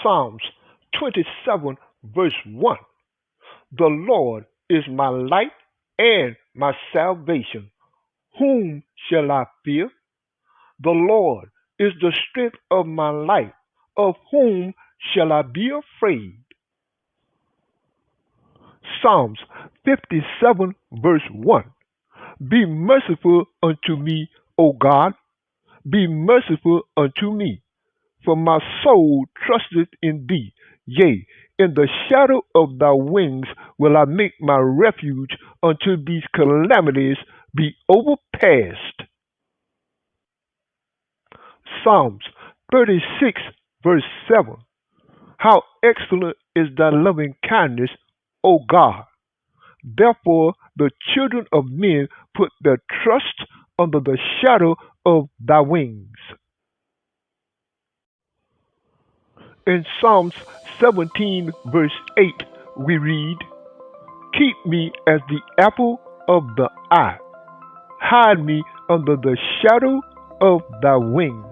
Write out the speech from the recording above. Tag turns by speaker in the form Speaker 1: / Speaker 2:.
Speaker 1: Psalms 27, verse 1. The Lord is my light and my salvation. Whom shall I fear? The Lord is the strength of my life. Of whom shall I be afraid? Psalms 57, verse 1. Be merciful unto me, O God. Be merciful unto me, for my soul trusteth in thee. Yea, in the shadow of thy wings will I make my refuge until these calamities be overpast. Psalms 36, verse 7. How excellent is thy loving kindness, O God! Therefore the children of men put their trust under the shadow of thy wings. In Psalms 17, verse 8, we read, Keep me as the apple of the eye. Hide me under the shadow of thy wings.